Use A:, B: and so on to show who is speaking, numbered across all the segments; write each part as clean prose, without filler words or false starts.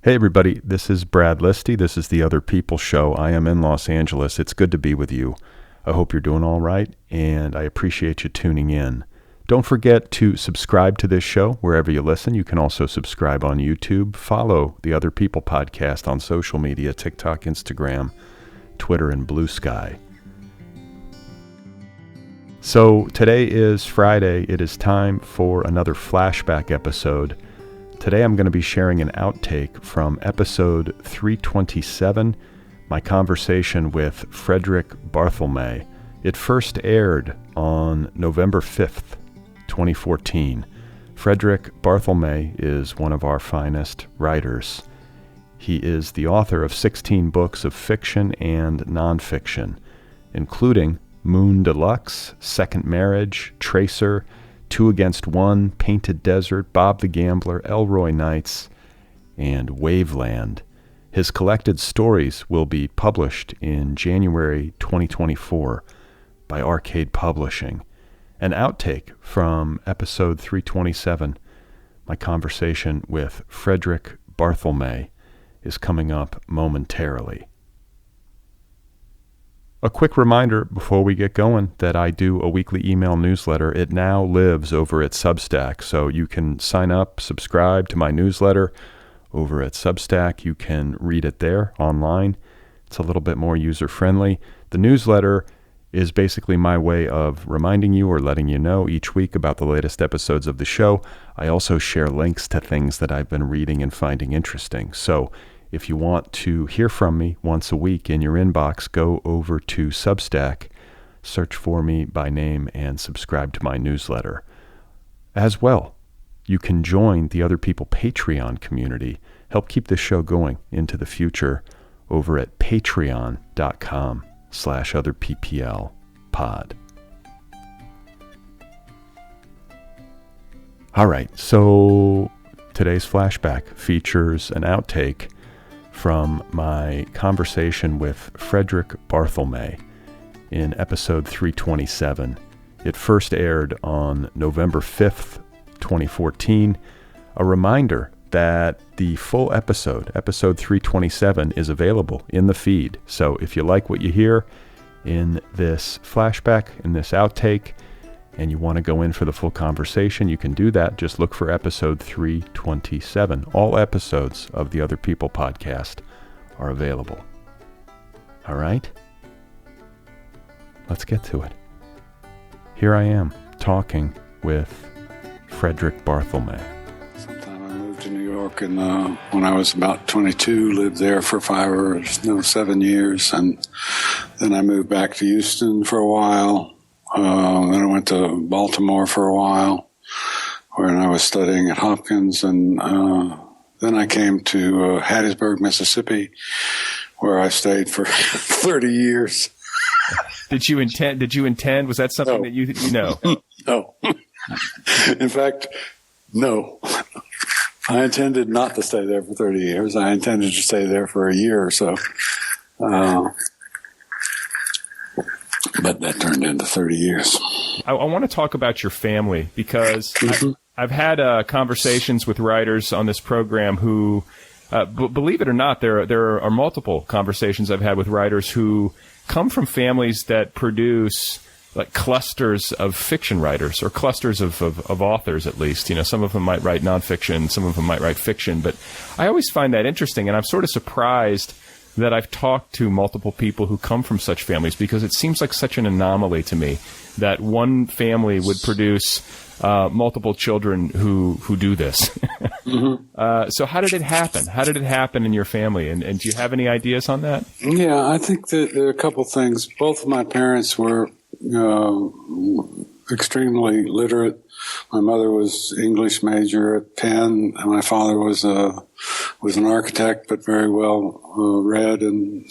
A: Hey everybody, this is Brad Listi. This is the Otherppl show. I am in Los Angeles. It's good to be with you. I hope you're doing all right, and I appreciate you tuning in. Don't forget to subscribe to this show wherever you listen. You can also subscribe on YouTube. Follow the Otherppl podcast on social media, TikTok, Instagram, Twitter, and Blue Sky. So today is Friday. It is time for another flashback episode. Today I'm going to be sharing an outtake from episode 327, my conversation with Frederick Barthelme. It first aired on November 5th, 2014. Frederick Barthelme is one of our finest writers. He is the author of 16 books of fiction and nonfiction, including Moon Deluxe, Second Marriage, Tracer, 2 Against 1, Painted Desert, Bob the Gambler, Elroy Nights, and Waveland. His collected stories will be published in January 2024 by Arcade Publishing. An outtake from episode 327, my conversation with Frederick Barthelme, is coming up momentarily. A quick reminder before we get going that I do a weekly email newsletter. It now lives over at Substack, so you can sign up, subscribe to my newsletter over at Substack. You can read it there online. It's a little bit more user-friendly. The newsletter is basically my way of reminding you or letting you know each week about the latest episodes of the show. I also share links to things that I've been reading and finding interesting. So if you want to hear from me once a week in your inbox, go over to Substack, search for me by name, and subscribe to my newsletter. As well, you can join the Otherppl Patreon community, help keep this show going into the future over at patreon.com/otherppl-pod. All right, so today's flashback features an outtake from my conversation with Frederick Barthelme in episode 327. It first aired on November 5th, 2014. A reminder that the full episode 327, is available in the feed. So if you like what you hear in this flashback, in this outtake, and you want to go in for the full conversation, you can do that. Just look for episode 327. All episodes of the Otherppl podcast are available. All right? Let's get to it. Here I am talking with Frederick Barthelme.
B: Sometime I moved to New York, and when I was about 22, lived there for 7 years, and then I moved back to Houston for a while. Then I went to Baltimore for a while, where I was studying at Hopkins, and then I came to Hattiesburg, Mississippi, where I stayed for 30 years.
C: Did you intend? Was that something that you know?
B: No. In fact, no. I intended not to stay there for 30 years. I intended to stay there for a year or so. But that turned into 30 years.
C: I want to talk about your family because I've had conversations with writers on this program who, believe it or not, there are multiple conversations I've had with writers who come from families that produce like clusters of fiction writers or clusters of authors, at least. You know, some of them might write nonfiction, some of them might write fiction. But I always find that interesting, and I'm sort of surprised that I've talked to multiple people who come from such families, because it seems like such an anomaly to me that one family would produce multiple children who do this. So how did it happen? How did it happen in your family? And do you have any ideas on that?
B: Yeah, I think that there are a couple things. Both of my parents were extremely literate. My mother was English major at Penn, and my father was an architect, but very well read. And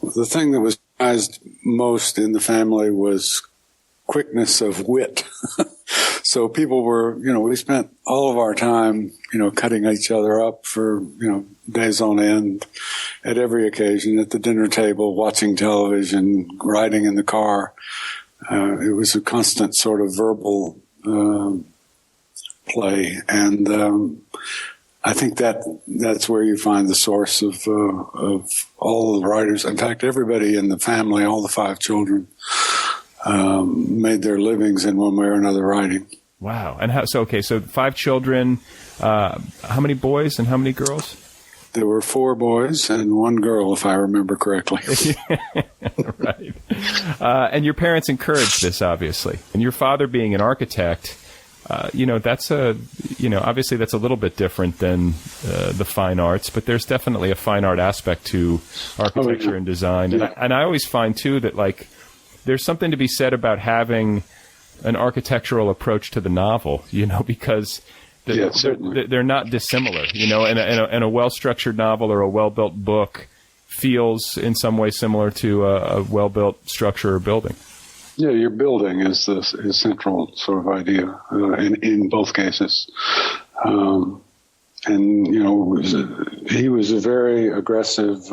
B: the thing that was prized most in the family was quickness of wit. So people were, we spent all of our time, cutting each other up for, days on end, at every occasion, at the dinner table, watching television, riding in the car. It was a constant sort of verbal play. And I think that's where you find the source of all the writers. In fact, everybody in the family, all the 5 children, made their livings in one way or another writing.
C: Wow. And so 5 children. How many boys and how many girls?
B: There were 4 boys and 1 girl, if I remember correctly.
C: Right. And your parents encouraged this, obviously. And your father being an architect, that's obviously that's a little bit different than the fine arts, but there's definitely a fine art aspect to architecture and design. Yeah. And I always find, too, that, like, there's something to be said about having an architectural approach to the novel, because they're not dissimilar. And a well-structured novel or a well-built book feels in some way similar to a well-built structure or building.
B: Yeah, your building is the central sort of idea in both cases. He was a very aggressive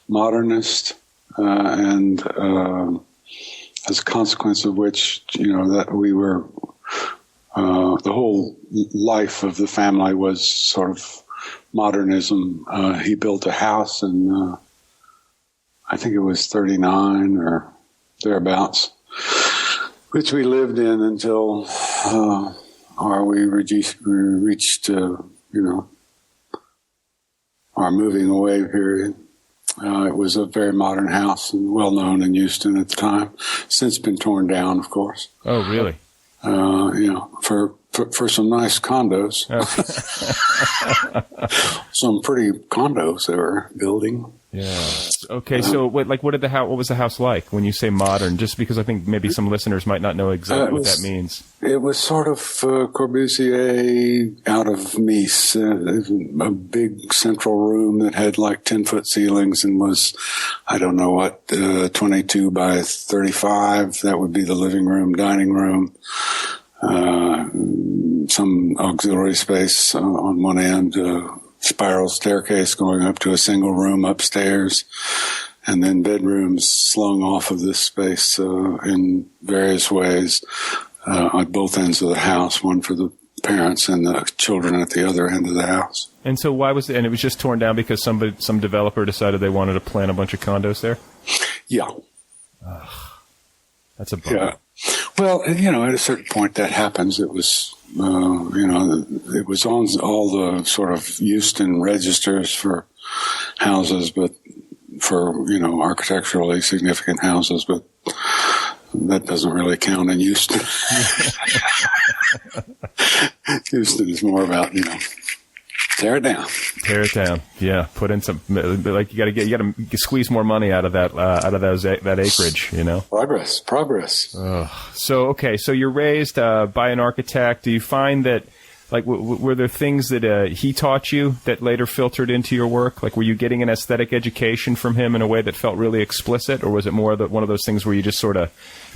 B: modernist, and as a consequence of which, that we were, the whole life of the family was sort of modernism. He built a house in, I think it was 39 or thereabouts, which we lived in until we reached our moving away period. It was a very modern house and well known in Houston at the time. Since been torn down, of course.
C: Oh, really?
B: For some nice condos. Some pretty condos they were building.
C: Yeah. Okay. So, what was the house like when you say modern? Just because I think maybe some listeners might not know exactly what that means.
B: It was sort of Corbusier out of Nice. A big central room that had like 10-foot ceilings and was, 22 by 35. That would be the living room, dining room. Some auxiliary space on one end, spiral staircase going up to a single room upstairs, and then bedrooms slung off of this space in various ways at both ends of the house, one for the parents and the children at the other end of the house.
C: And so why was it, and it was just torn down because some developer decided they wanted to plant a bunch of condos there?
B: Yeah.
C: That's a bummer.
B: Yeah. Well, at a certain point that happens. It was, it was on all the sort of Houston registers for houses, but for, architecturally significant houses, but that doesn't really count in Houston. Houston is more about, tear it down. Tear it down.
C: Yeah. Put in some, like you got to squeeze more money out of that, that acreage,
B: Progress.
C: So you're raised, by an architect. Do you find that, like, were there things that, he taught you that later filtered into your work? Like, were you getting an aesthetic education from him in a way that felt really explicit, or was it more one of those things where you just sort of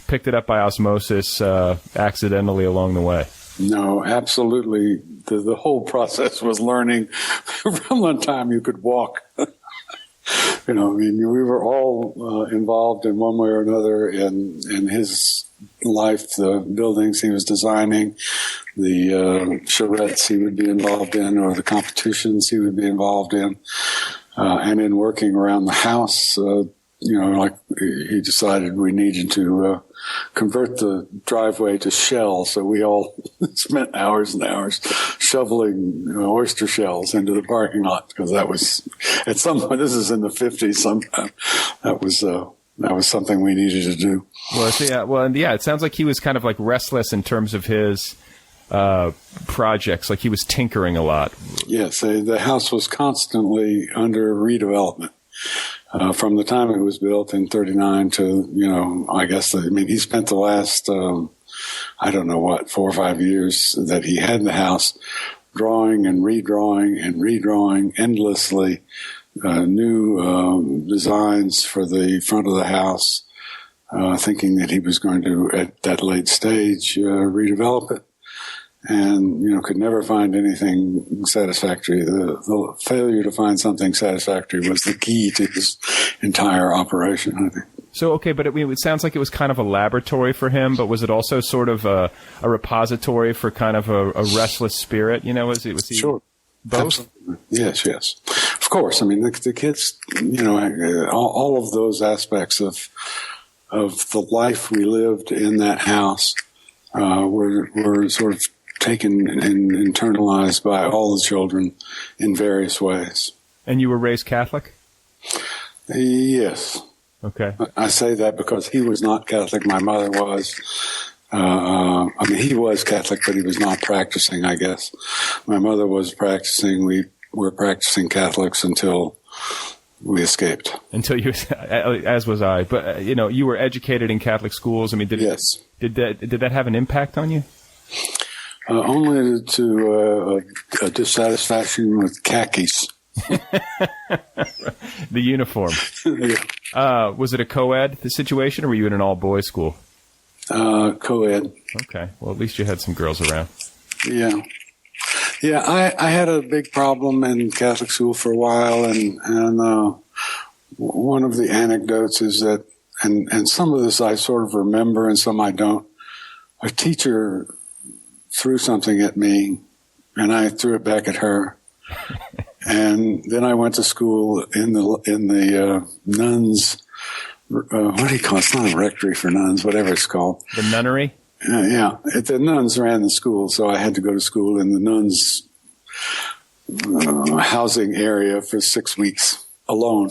C: picked it up by osmosis, accidentally along the way?
B: No, absolutely. The whole process was learning from the time you could walk. We were all involved in one way or another in his life, the buildings he was designing, the charrettes he would be involved in, or the competitions he would be involved in, and in working around the house. Like he decided we needed to convert the driveway to shell, so we all spent hours and hours shoveling oyster shells into the parking lot, because that was, at some point, this is in the 50s sometime, that was something we needed to do.
C: It sounds like he was kind of like restless in terms of his projects, like he was tinkering a lot. Yes,
B: the house was constantly under redevelopment. From the time it was built in 39 to, he spent the last, 4 or 5 years that he had the house drawing and redrawing endlessly, new designs for the front of the house, thinking that he was going to, at that late stage, redevelop it. And, could never find anything satisfactory. The failure to find something satisfactory was the key to his entire operation, I think.
C: So, but it sounds like it was kind of a laboratory for him, but was it also sort of a repository for kind of a restless spirit? Was he?
B: Sure.
C: Both?
B: Absolutely. Yes. Of course. I mean, the kids, all of those aspects of the life we lived in that house were sort of taken and internalized by all the children in various ways.
C: And you were raised Catholic?
B: Yes.
C: Okay.
B: I say that because he was not Catholic. My mother was. He was Catholic, but he was not practicing, I guess. My mother was practicing. We were practicing Catholics until we escaped.
C: Until you, as was I. But, you were educated in Catholic schools. I mean,
B: yes.
C: Did that have an impact on you?
B: Only to a dissatisfaction with khakis.
C: The uniform.
B: Yeah.
C: Was it a co-ed situation, or were you in an all-boys school?
B: Co-ed.
C: Okay. Well, at least you had some girls around.
B: Yeah. I had a big problem in Catholic school for a while, and one of the anecdotes is that, and some of this I sort of remember and some I don't. A teacher threw something at me, and I threw it back at her. And then I went to school in the nuns. What do you call it? It's not a rectory for nuns, whatever it's called.
C: The nunnery?
B: Yeah. The nuns ran the school, so I had to go to school in the nuns' housing area for 6 weeks alone.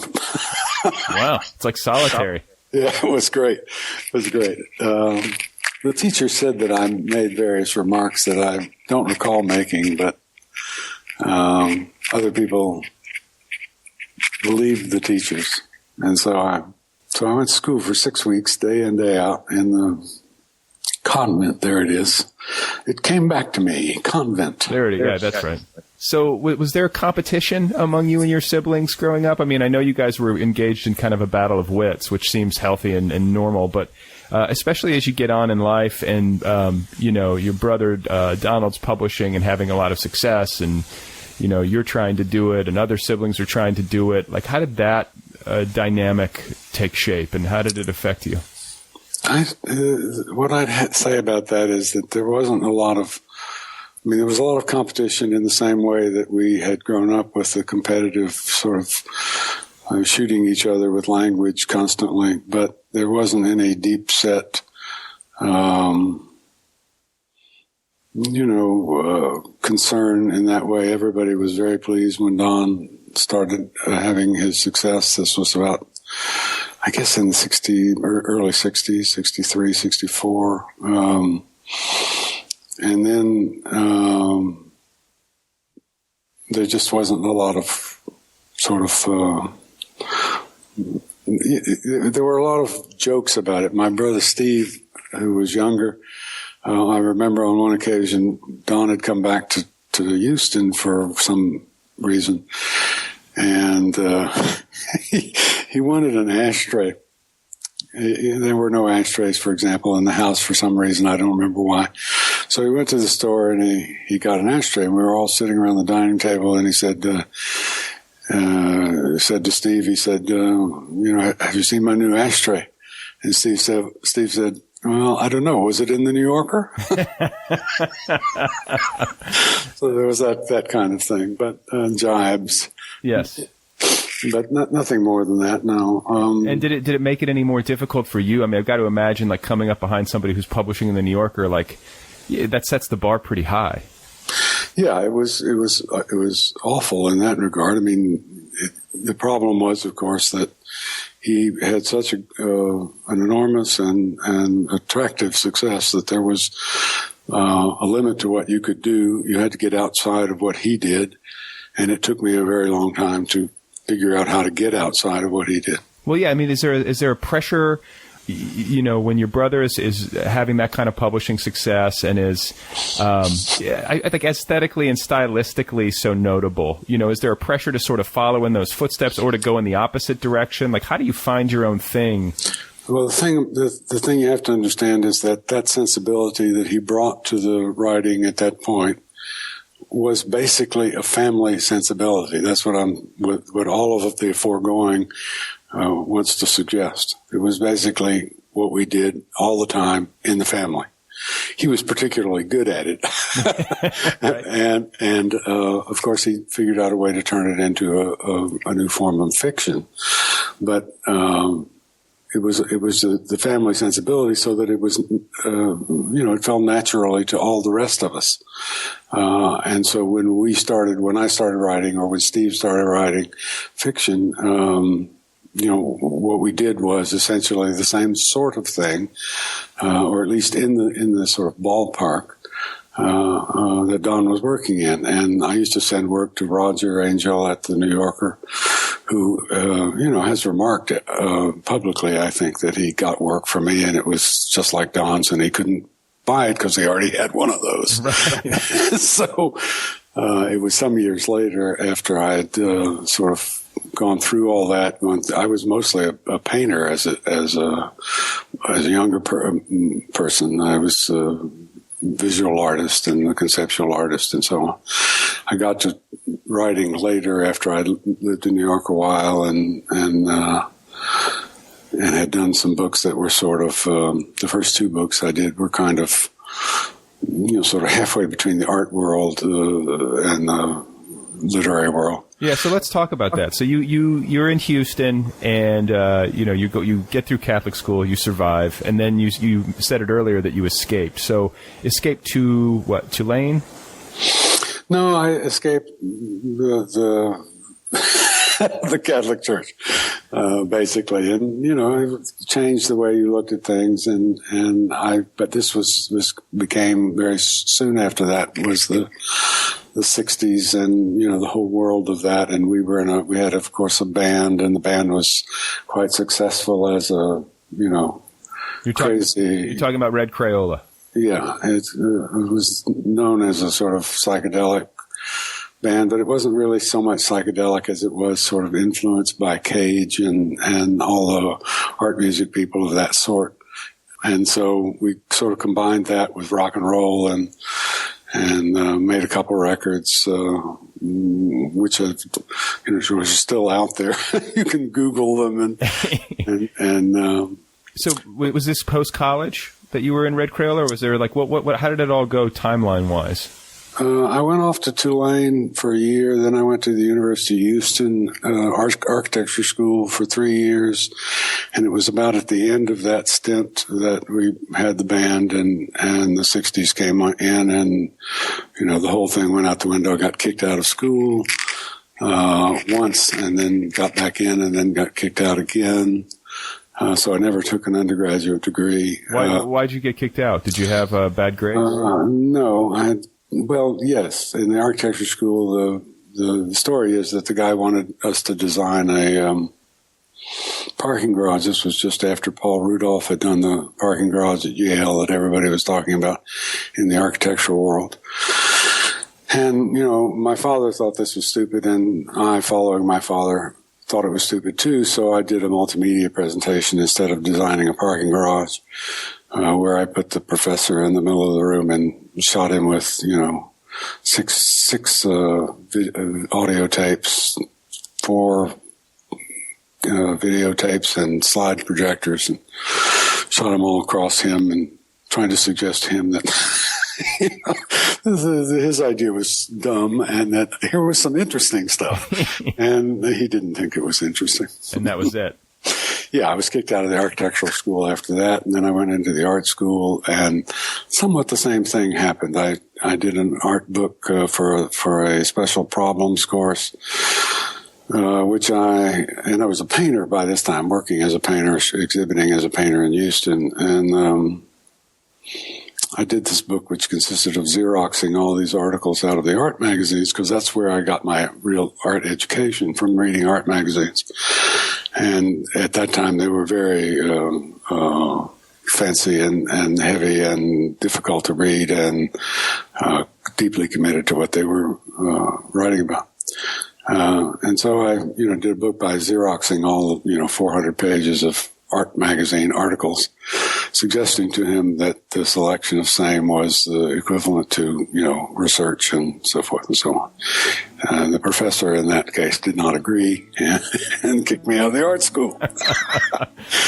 C: Wow. It's like solitary.
B: Yeah, it was great. The teacher said that I made various remarks that I don't recall making, but other people believed the teachers. And so I went to school for 6 weeks, day in, day out, in the convent. There it is. It came back to me, convent.
C: There it is. Yeah, that's right. So was there a competition among you and your siblings growing up? I mean, I know you guys were engaged in kind of a battle of wits, which seems healthy and normal, but especially as you get on in life and, your brother Donald's publishing and having a lot of success and, you're trying to do it and other siblings are trying to do it. Like, how did that dynamic take shape and how did it affect you?
B: What I'd say about that is that there wasn't a lot of, there was a lot of competition in the same way that we had grown up with the competitive sort of shooting each other with language constantly, but there wasn't any deep set, concern in that way. Everybody was very pleased when Don started having his success. This was about, I guess, in the early 60s, 63, 64. And then there just wasn't a lot of sort of, there were a lot of jokes about it. My brother Steve, who was younger, I remember on one occasion, Don had come back to Houston for some reason, and he wanted an ashtray. There were no ashtrays, for example, in the house for some reason. I don't remember why. So he went to the store and he got an ashtray, and we were all sitting around the dining table, and he said to Steve, he said, have you seen my new ashtray? And Steve said, well, I don't know. Was it in the New Yorker? So there was that kind of thing, but jibes.
C: Yes.
B: But nothing more than that, no.
C: And did it make it any more difficult for you? I mean, I've got to imagine, like, coming up behind somebody who's publishing in the New Yorker, like, that sets the bar pretty high.
B: Yeah, it was awful in that regard. I mean, the problem was, of course, that he had such an enormous and attractive success that there was a limit to what you could do. You had to get outside of what he did, and it took me a very long time to figure out how to get outside of what he did. Well,
C: yeah, I mean, is there a pressure, when your brother is having that kind of publishing success and is, I think aesthetically and stylistically so notable, is there a pressure to sort of follow in those footsteps or to go in the opposite direction? Like, how do you find your own thing?
B: Well, the thing you have to understand is that sensibility that he brought to the writing at that point was basically a family sensibility. That's what what all of the foregoing wants to suggest. It was basically what we did all the time in the family. he was particularly good at it. and of course he figured out a way to turn it into a new form of fiction. But, it was the family sensibility, so that it was, it fell naturally to all the rest of us. And so when I started writing, or when Steve started writing fiction, what we did was essentially the same sort of thing, or at least in the sort of ballpark, that Don was working in. And I used to send work to Roger Angel at the New Yorker, who, has remarked publicly, I think, that he got work from me and it was just like Don's, and he couldn't buy it because he already had one of those. Right. So it was some years later, after I had sort of gone through all that. I was mostly a painter as a younger person. I was visual artist and a conceptual artist and so on. I got to writing later after I lived in New York a while and had done some books that were sort of, the first two books I did were kind of, sort of halfway between the art world and the literary world.
C: Yeah, so let's talk about that. So you're in Houston, and you get through Catholic school, you survive, and then you said it earlier that you escaped. So escaped to what? Tulane?
B: No, I escaped the the Catholic Church, basically, and it changed the way you looked at things, but this became very soon after that was the 60s and, the whole world of that. And we had, of course, a band, and the band was quite successful as crazy.
C: You're talking about Red Krayola.
B: Yeah. It was known as a sort of psychedelic band, but it wasn't really so much psychedelic as it was sort of influenced by Cage and all the art music people of that sort. And so we sort of combined that with rock and roll and made a couple records, which are still out there. You can Google them and
C: So was this post college that you were in Red Krayola, or was there what how did it all go timeline wise?
B: I went off to Tulane for a year. Then I went to the University of Houston architecture school for 3 years. And it was about at the end of that stint that we had the band and the 60s came in and, the whole thing went out the window. Got kicked out of school once and then got back in and then got kicked out again. So I never took an undergraduate degree.
C: Why'd you get kicked out? Did you have bad grades?
B: No, well, yes. In the architecture school, the story is that the guy wanted us to design a parking garage. This was just after Paul Rudolph had done the parking garage at Yale that everybody was talking about in the architectural world. And, my father thought this was stupid, and I, following my father, thought it was stupid too. So I did a multimedia presentation instead of designing a parking garage, where I put the professor in the middle of the room and shot him with, six audio tapes, 4 videotapes and slide projectors, and shot him all across him and trying to suggest to him that his idea was dumb and that here was some interesting stuff. And he didn't think it was interesting.
C: And that was it.
B: Yeah, I was kicked out of the architectural school after that, and then I went into the art school, and somewhat the same thing happened. I did an art book for a special problems course, which I was a painter by this time, working as a painter, exhibiting as a painter in Houston, and I did this book which consisted of Xeroxing all these articles out of the art magazines, because that's where I got my real art education, from reading art magazines. And at that time, they were very fancy and heavy and difficult to read, and deeply committed to what they were writing about. And so I, did a book by Xeroxing all, 400 pages of art magazine articles, suggesting to him that the selection of same was the equivalent to, research and so forth and so on. The professor in that case did not agree and kicked me out of the art school.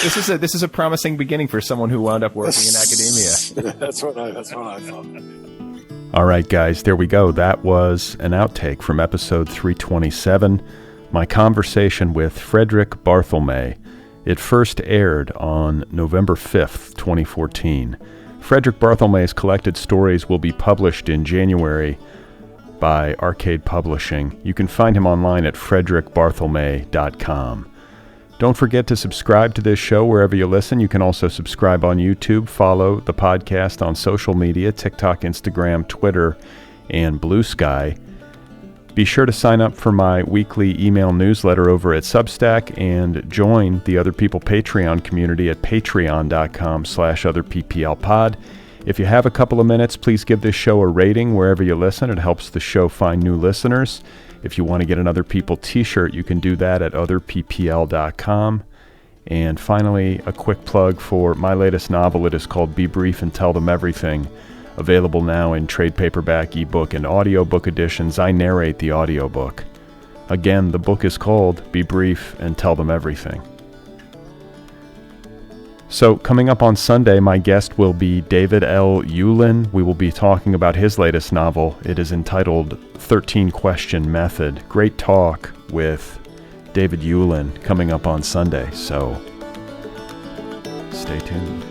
C: This is a promising beginning for someone who wound up working in academia.
B: That's what I thought.
A: All right, guys, there we go. That was an outtake from episode 327, my conversation with Frederick Barthelme. It first aired on November 5th, 2014. Frederick Barthelme's collected stories will be published in January by Arcade Publishing. You can find him online at frederickbarthelme.com. Don't forget to subscribe to this show wherever you listen. You can also subscribe on YouTube, follow the podcast on social media, TikTok, Instagram, Twitter, and Blue Sky. Be sure to sign up for my weekly email newsletter over at Substack and join the Other People Patreon community at patreon.com/otherpplpod. If you have a couple of minutes, please give this show a rating wherever you listen. It helps the show find new listeners. If you want to get an Other People t-shirt, you can do that at otherppl.com. And finally, a quick plug for my latest novel. It is called Be Brief and Tell Them Everything. Available now in trade paperback, ebook, and audiobook editions. I narrate the audiobook. Again, the book is called Be Brief and Tell Them Everything. So, coming up on Sunday, my guest will be David L. Ulin. We will be talking about his latest novel. It is entitled 13 Question Method. Great talk with David Ulin coming up on Sunday, so stay tuned.